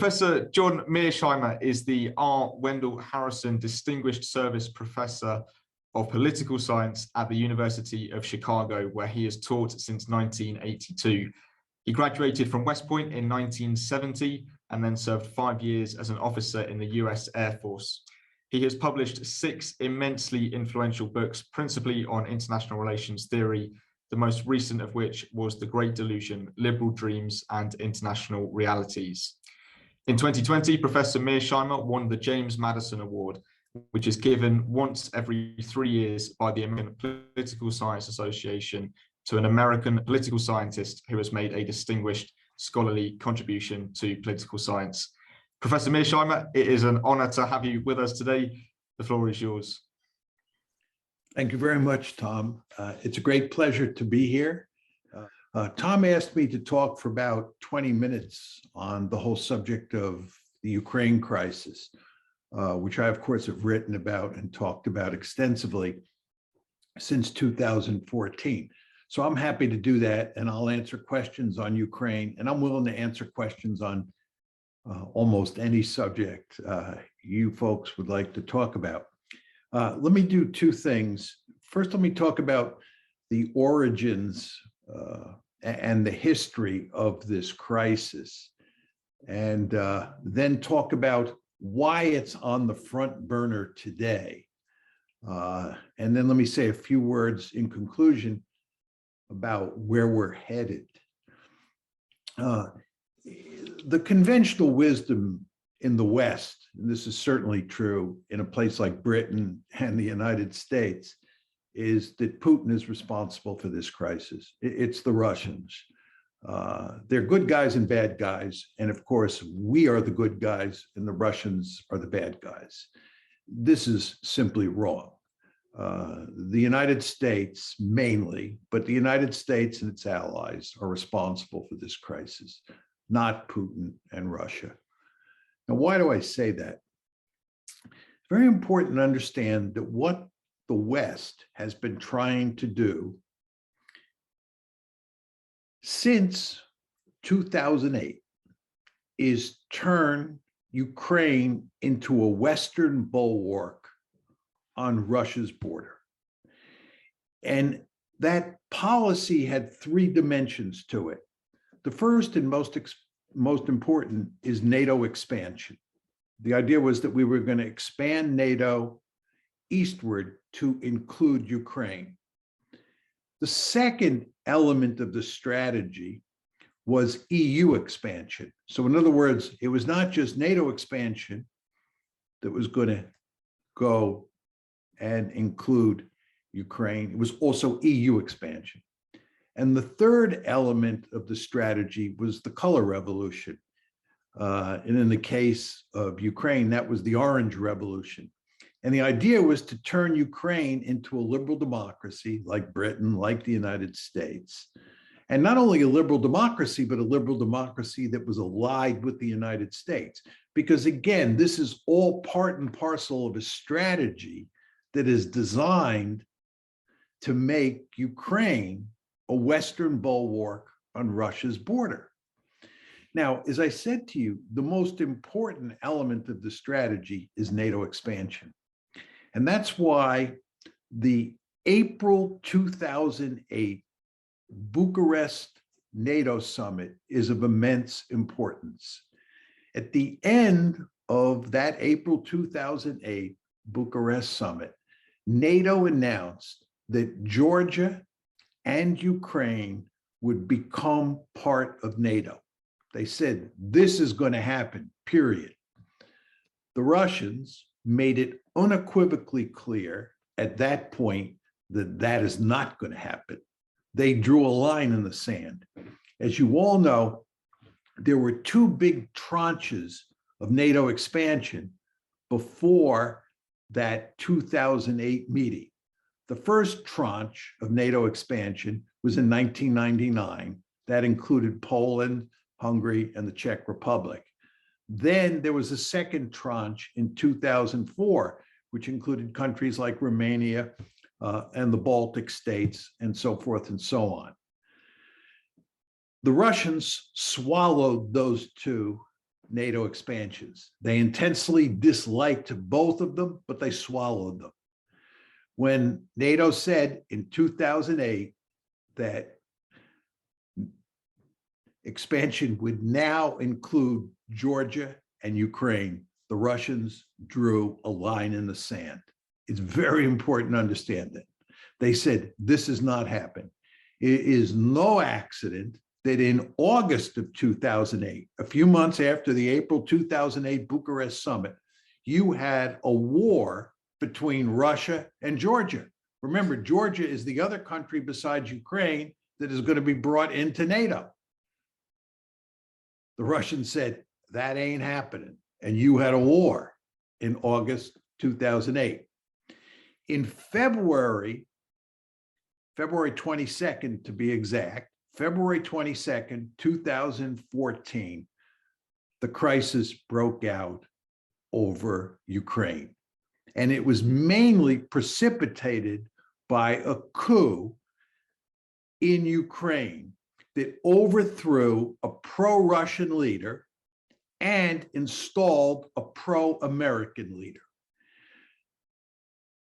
Professor John Mearsheimer is the R. Wendell Harrison Distinguished Service Professor of Political Science at the University of Chicago, where he has taught since 1982. He graduated from West Point in 1970 and then served 5 years as an officer in the US Air Force. He has published 6 immensely influential books, principally on international relations theory, the most recent of which was The Great Delusion, Liberal Dreams and International Realities. In 2020, Professor Mearsheimer won the James Madison Award, which is given once every 3 years by the American Political Science Association to an American political scientist who has made a distinguished scholarly contribution to political science. Professor Mearsheimer, it is an honor to have you with us today. The floor is yours. Thank you very much, Tom. It's a great pleasure to be here. Tom asked me to talk for about 20 minutes on the whole subject of the Ukraine crisis, which I, of course, have written about and talked about extensively since 2014. So I'm happy to do that, and I'll answer questions on Ukraine, and I'm willing to answer questions on almost any subject you folks would like to talk about. Let me do 2 things. First, let me talk about the origins and the history of this crisis, and then talk about why it's on the front burner today. And then let me say a few words in conclusion about where we're headed. The conventional wisdom in the West, and this is certainly true in a place like Britain and the United States, is that Putin is responsible for this crisis. It's the Russians. They're good guys and bad guys. And of course, we are the good guys and the Russians are the bad guys. This is simply wrong. The United States mainly, but the United States and its allies are responsible for this crisis, not Putin and Russia. Now, why do I say that? It's very important to understand that what the West has been trying to do since 2008 is turn Ukraine into a Western bulwark on Russia's border. And that policy had 3 dimensions to it. The first and most important is NATO expansion. The idea was that we were going to expand NATO eastward to include Ukraine. The second element of the strategy was EU expansion. So in other words, it was not just NATO expansion that was going to go and include Ukraine, it was also EU expansion. And the third element of the strategy was the color revolution. And in the case of Ukraine, that was the Orange Revolution. And the idea was to turn Ukraine into a liberal democracy like Britain, like the United States. And not only a liberal democracy, but a liberal democracy that was allied with the United States. Because again, this is all part and parcel of a strategy that is designed to make Ukraine a Western bulwark on Russia's border. Now, as I said to you, the most important element of the strategy is NATO expansion. And that's why the April 2008 Bucharest NATO summit is of immense importance. At the end of that April 2008 Bucharest summit, NATO announced that Georgia and Ukraine would become part of NATO. They said, this is going to happen, period. The Russians made it unequivocally clear at that point that that is not going to happen. They drew a line in the sand. As you all know, there were 2 big tranches of NATO expansion before that 2008 meeting. The first tranche of NATO expansion was in 1999. That included Poland, Hungary, and the Czech Republic. Then there was a second tranche in 2004, which included countries like Romania and the Baltic states, and so forth and so on. The Russians swallowed those 2 NATO expansions. They intensely disliked both of them, but they swallowed them. When NATO said in 2008 that expansion would now include Georgia and Ukraine, the Russians drew a line in the sand. It's very important to understand that. They said, this has not happened. It is no accident that in August of 2008, a few months after the April 2008 Bucharest summit, you had a war between Russia and Georgia. Remember, Georgia is the other country besides Ukraine that is going to be brought into NATO. The Russians said, that ain't happening. And you had a war in August 2008. In February 22nd to be exact, February 22nd, 2014, the crisis broke out over Ukraine. And it was mainly precipitated by a coup in Ukraine that overthrew a pro-Russian leader and installed a pro-American leader.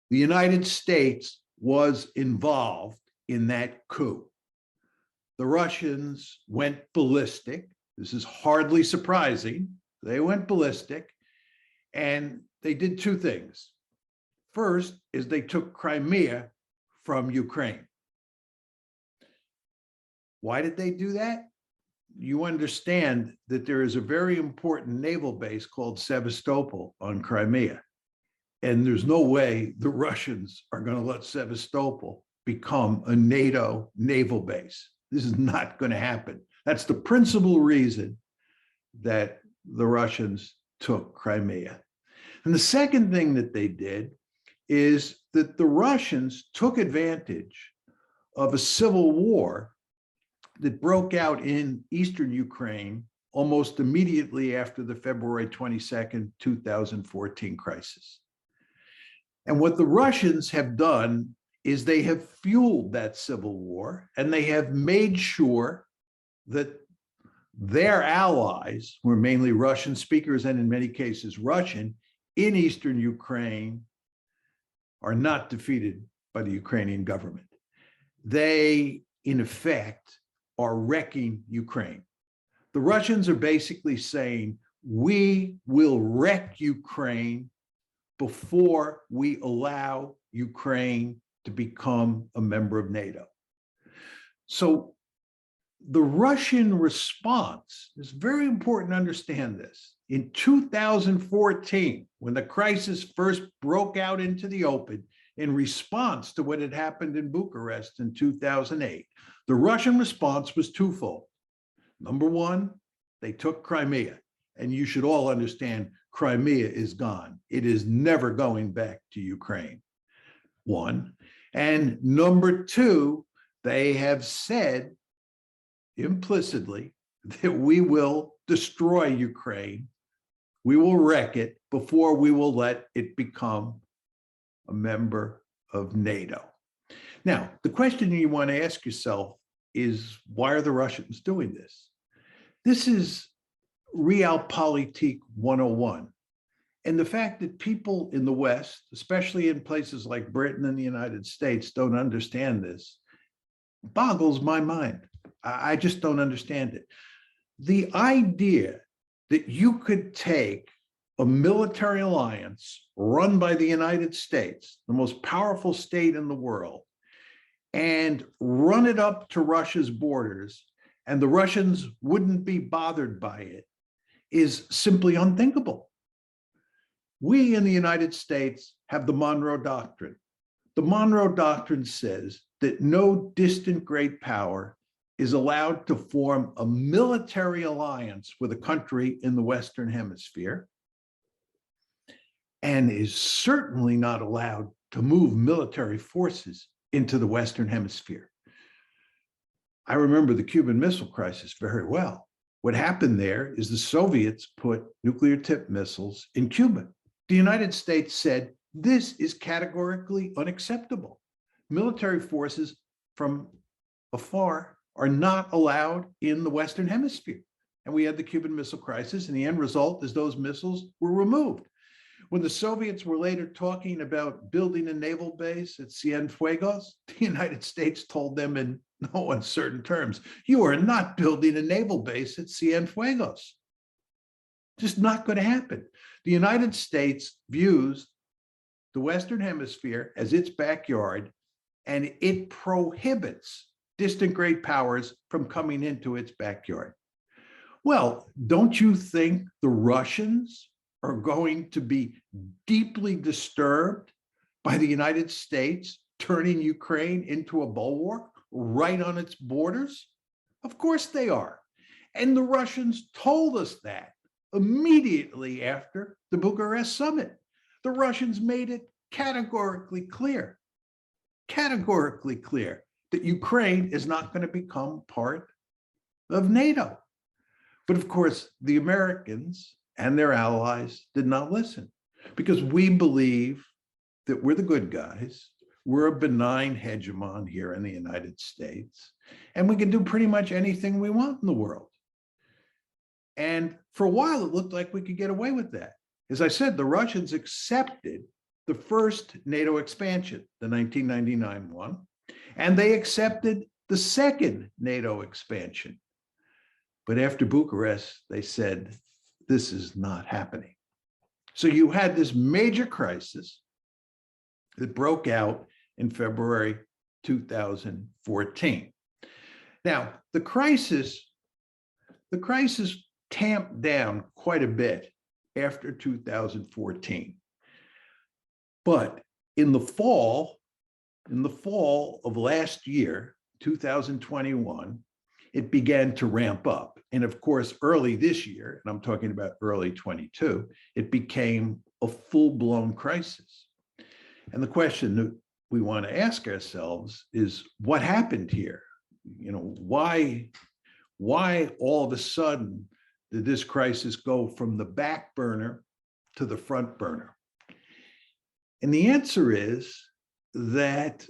The United States was involved in that coup. The Russians went ballistic. This is hardly surprising. They went ballistic, and they did two things. First is they took Crimea from Ukraine. Why did they do that? You understand that there is a very important naval base called Sevastopol on Crimea. And there's no way the Russians are going to let Sevastopol become a NATO naval base. This is not going to happen. That's the principal reason that the Russians took Crimea. And the second thing that they did is that the Russians took advantage of a civil war that broke out in eastern Ukraine almost immediately after the February 22nd, 2014 crisis. And what the Russians have done is they have fueled that civil war, and they have made sure that their allies, who are mainly Russian speakers and in many cases Russian, in eastern Ukraine are not defeated by the Ukrainian government. They, in effect, are wrecking Ukraine. The Russians are basically saying, we will wreck Ukraine before we allow Ukraine to become a member of NATO. So the Russian response is very important to understand this. In 2014, when the crisis first broke out into the open in response to what had happened in Bucharest in 2008, the Russian response was twofold. Number one, they took Crimea. And you should all understand, Crimea is gone. It is never going back to Ukraine, one. And number two, they have said implicitly that we will destroy Ukraine, we will wreck it before we will let it become a member of NATO. Now, the question you want to ask yourself is, why are the Russians doing this? This is Realpolitik 101. And the fact that people in the West, especially in places like Britain and the United States, don't understand this boggles my mind. I just don't understand it. The idea that you could take a military alliance run by the United States, the most powerful state in the world, and run it up to Russia's borders, and the Russians wouldn't be bothered by it, is simply unthinkable. We in the United States have the Monroe Doctrine. The Monroe Doctrine says that no distant great power is allowed to form a military alliance with a country in the Western Hemisphere, and is certainly not allowed to move military forces into the Western Hemisphere. I remember the Cuban Missile Crisis very well. What happened there is the Soviets put nuclear tipped missiles in Cuba. The United States said, this is categorically unacceptable. Military forces from afar are not allowed in the Western Hemisphere. and we had the Cuban Missile Crisis, and the end result is those missiles were removed. When the Soviets were later talking about building a naval base at Cienfuegos, the United States told them in no uncertain terms, you are not building a naval base at Cienfuegos. Just not going to happen. The United States views the Western Hemisphere as its backyard, and it prohibits distant great powers from coming into its backyard. Well, don't you think the Russians are going to be deeply disturbed by the United States turning Ukraine into a bulwark right on its borders? Of course they are. And the Russians told us that immediately after the Bucharest summit. The Russians made it categorically clear that Ukraine is not going to become part of NATO. But of course, the Americans and their allies did not listen, because we believe that we're the good guys. We're a benign hegemon here in the United States, and we can do pretty much anything we want in the world. And for a while, it looked like we could get away with that. As I said, the Russians accepted the first NATO expansion, the 1999 one, and they accepted the second NATO expansion. But after Bucharest, they said, this is not happening. So you had this major crisis that broke out in February 2014. Now, the crisis tamped down quite a bit after 2014. But in the fall of last year, 2021, it began to ramp up. And of course, early this year, and I'm talking about early 22, it became a full-blown crisis. And the question that we want to ask ourselves is, what happened here? You know, why all of a sudden did this crisis go from the back burner to the front burner? And the answer is that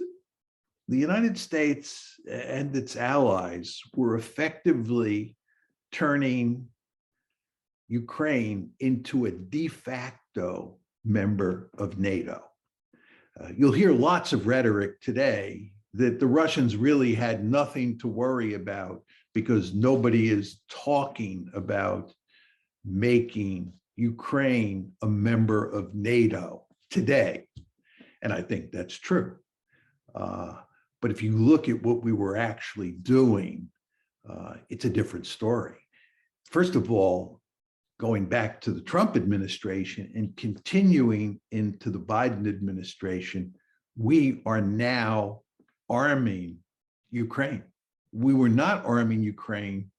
the United States and its allies were effectively turning Ukraine into a de facto member of NATO. You'll hear lots of rhetoric today that the Russians really had nothing to worry about because nobody is talking about making Ukraine a member of NATO today. And I think that's true. But if you look at what we were actually doing, it's a different story. First of all, going back to the Trump administration and continuing into the Biden administration, we are now arming Ukraine. We were not arming Ukraine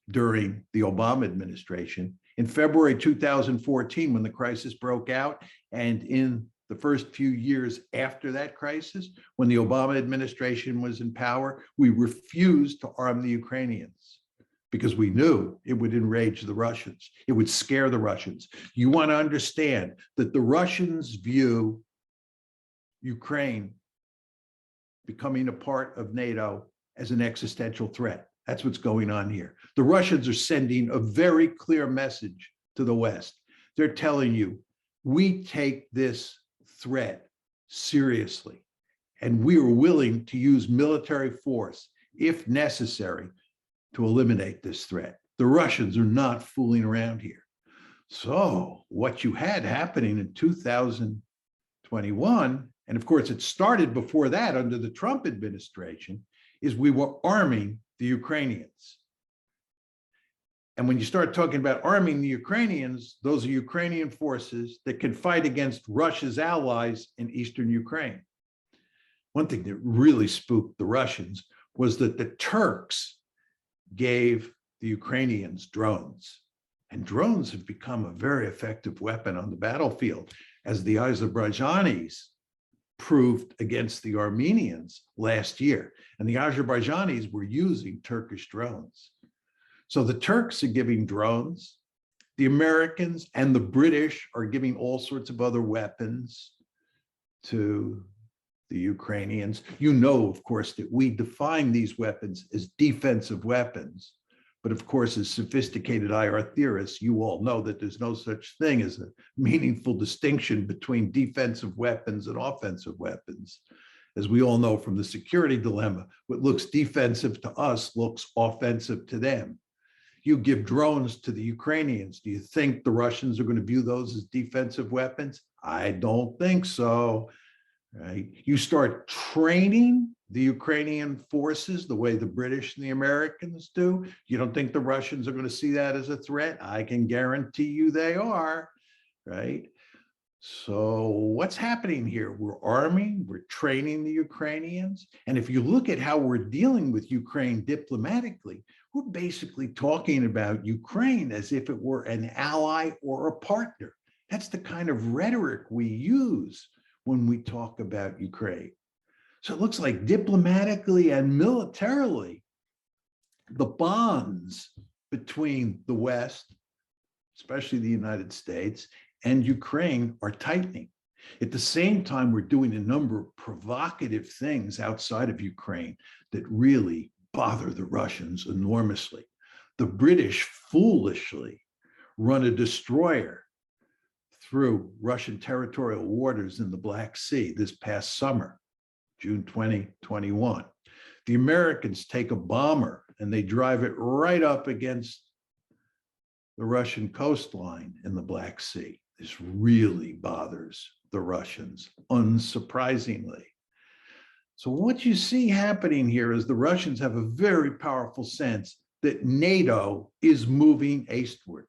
during the Obama administration. In February 2014, when the crisis broke out, and in the first few years after that crisis, when the Obama administration was in power, we refused to arm the Ukrainians because we knew it would enrage the Russians. It would scare the Russians. You want to understand that the Russians view Ukraine becoming a part of NATO as an existential threat. That's what's going on here. The Russians are sending a very clear message to the West. They're telling you, we take this threat seriously, and we are willing to use military force, if necessary, to eliminate this threat. The Russians are not fooling around here. So what you had happening in 2021, and of course it started before that under the Trump administration, is we were arming the Ukrainians. And when you start talking about arming the Ukrainians, those are Ukrainian forces that can fight against Russia's allies in eastern Ukraine. One thing that really spooked the Russians was that the Turks gave the Ukrainians drones. And drones have become a very effective weapon on the battlefield, as the Azerbaijanis proved against the Armenians last year. And the Azerbaijanis were using Turkish drones. So the Turks are giving drones. The Americans and the British are giving all sorts of other weapons to the Ukrainians. You know, of course, that we define these weapons as defensive weapons, But of course, as sophisticated IR theorists, you all know that there's no such thing as a meaningful distinction between defensive weapons and offensive weapons. As we all know from the security dilemma, what looks defensive to us looks offensive to them. You give drones to the Ukrainians. Do you think the Russians are going to view those as defensive weapons? I don't think so. Right? You start training the Ukrainian forces the way the British and the Americans do. You don't think the Russians are going to see that as a threat? I can guarantee you they are, right? So what's happening here? We're arming, we're training the Ukrainians. And if you look at how we're dealing with Ukraine diplomatically, we're basically talking about Ukraine as if it were an ally or a partner. That's the kind of rhetoric we use when we talk about Ukraine. So it looks like diplomatically and militarily, the bonds between the West, especially the United States, and Ukraine are tightening. At the same time, we're doing a number of provocative things outside of Ukraine that really bother the Russians enormously. The British foolishly run a destroyer through Russian territorial waters in the Black Sea this past summer, June 2021. The Americans take a bomber and they drive it right up against the Russian coastline in the Black Sea. This really bothers the Russians, unsurprisingly. So what you see happening here is the Russians have a very powerful sense that NATO is moving eastward.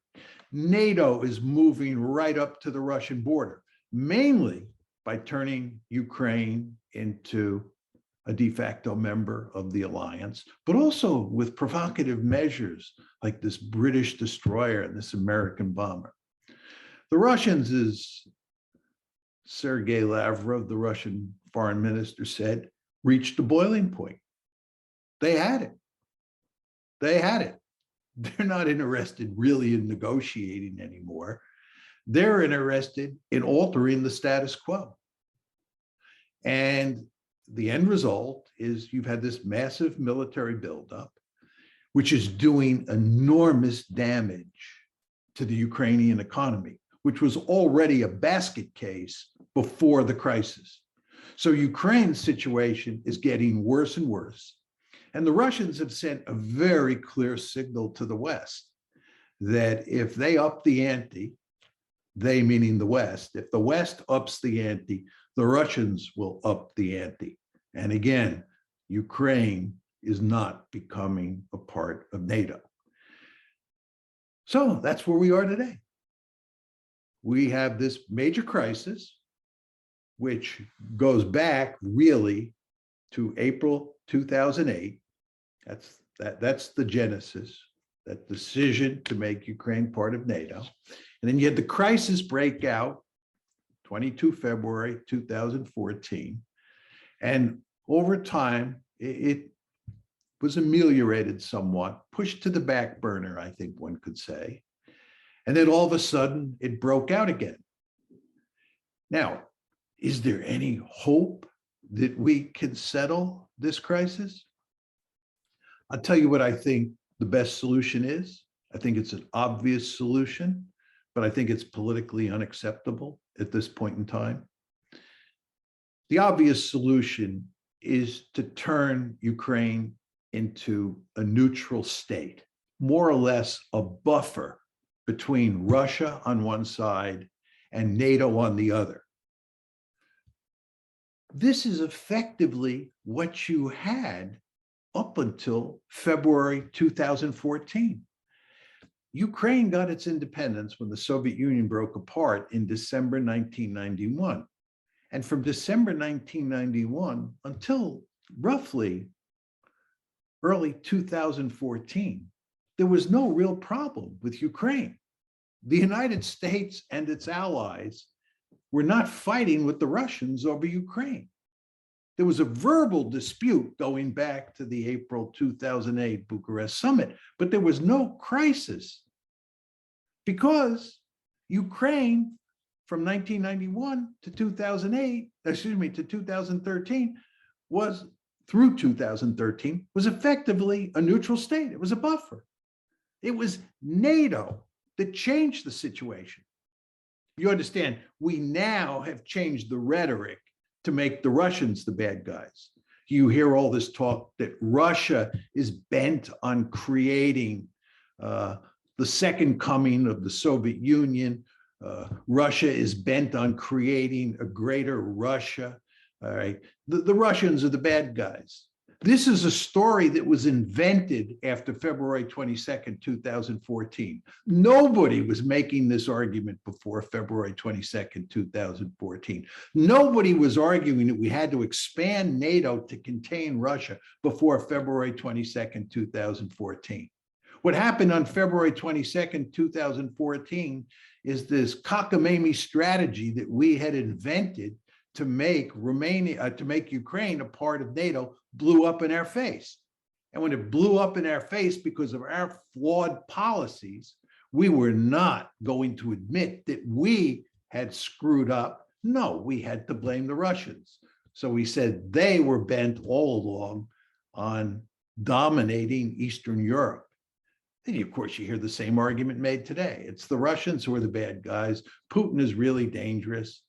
NATO is moving right up to the Russian border, mainly by turning Ukraine into a de facto member of the alliance, but also with provocative measures like this British destroyer and this American bomber. The Russians, as Sergei Lavrov, the Russian foreign minister, said, reached a boiling point. They had it. They had it. They're not interested really in negotiating anymore. They're interested in altering the status quo. And the end result is you've had this massive military buildup, which is doing enormous damage to the Ukrainian economy, which was already a basket case before the crisis. So Ukraine's situation is getting worse and worse. And the Russians have sent a very clear signal to the West that if they up the ante, they meaning the West, if the West ups the ante, the Russians will up the ante. And again, Ukraine is not becoming a part of NATO. So that's where we are today. We have this major crisis, which goes back really to April 2008. That's the genesis, that decision to make Ukraine part of NATO. And then you had the crisis break out 22 February 2014. And over time, it was ameliorated somewhat, pushed to the back burner, I think one could say. And then all of a sudden, it broke out again. Now, is there any hope that we can settle this crisis? I'll tell you what I think the best solution is. I think it's an obvious solution, but I think it's politically unacceptable at this point in time. The obvious solution is to turn Ukraine into a neutral state, more or less a buffer between Russia on one side and NATO on the other. This is effectively what you had up until February 2014. Ukraine got its independence when the Soviet Union broke apart in December 1991. And from December 1991 until roughly early 2014, there was no real problem with Ukraine. The United States and its allies were not fighting with the Russians over Ukraine. There was a verbal dispute going back to the April 2008 Bucharest summit, but there was no crisis because Ukraine from 1991 to 2008, to 2013 was, through 2013, was effectively a neutral state. It was a buffer. It was NATO that changed the situation. You understand, we now have changed the rhetoric to make the Russians the bad guys. You hear all this talk that Russia is bent on creating the second coming of the Soviet Union. Russia is bent on creating a greater Russia. All right, the Russians are the bad guys. This is a story that was invented after February 22nd, 2014. Nobody was making this argument before February 22nd, 2014. Nobody was arguing that we had to expand NATO to contain Russia before February 22nd, 2014. What happened on February 22nd, 2014 is this cockamamie strategy that we had invented to make Ukraine a part of NATO blew up in our face. And when it blew up in our face because of our flawed policies, we were not going to admit that we had screwed up. No, we had to blame the Russians. So we said they were bent all along on dominating Eastern Europe. And of course, you hear the same argument made today. It's the Russians who are the bad guys. Putin is really dangerous.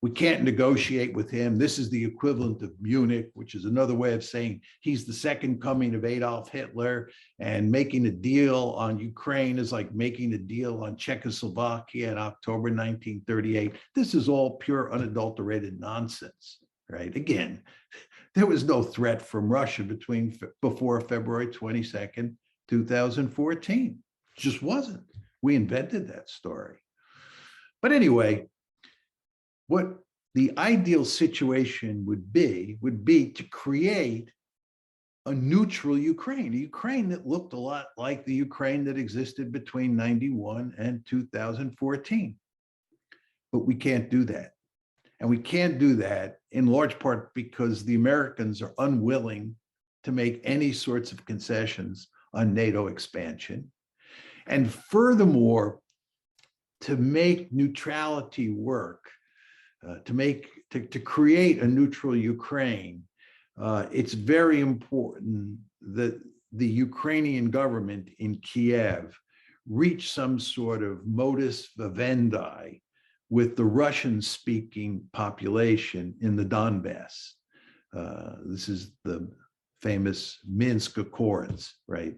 We can't negotiate with him. This is the equivalent of Munich, which is another way of saying he's the second coming of Adolf Hitler, and making a deal on Ukraine is like making a deal on Czechoslovakia in October 1938. This is all pure unadulterated nonsense, right? Again, there was no threat from Russia before February 22nd, 2014. It just wasn't. We invented that story. But anyway, what the ideal situation would be to create a neutral Ukraine, a Ukraine that looked a lot like the Ukraine that existed between 91 and 2014. But we can't do that. And we can't do that in large part because the Americans are unwilling to make any sorts of concessions on NATO expansion. And furthermore, to make neutrality work, to create a neutral Ukraine, it's very important that the Ukrainian government in Kiev reach some sort of modus vivendi with the Russian-speaking population in the Donbass. This is the famous Minsk Accords, right?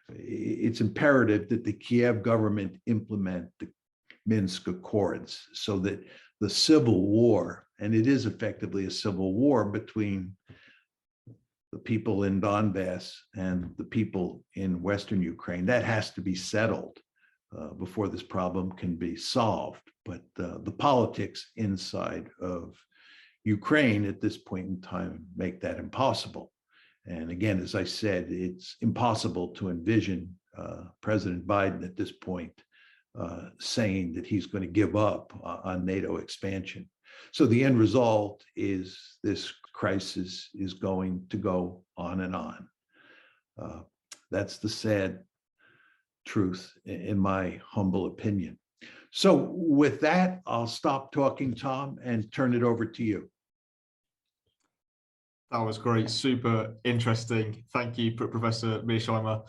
It's imperative that the Kiev government implement the Minsk Accords so that the civil war, and it is effectively a civil war between the people in Donbass and the people in Western Ukraine, that has to be settled before this problem can be solved. But the politics inside of Ukraine at this point in time make that impossible. And again, as I said, it's impossible to envision President Biden at this point saying that he's going to give up on NATO expansion. So the end result is this crisis is going to go on and on. That's the sad truth, in my humble opinion. So with that, I'll stop talking, Tom, and turn it over to you. That was great, super interesting. Thank you, Professor Miashaimaer.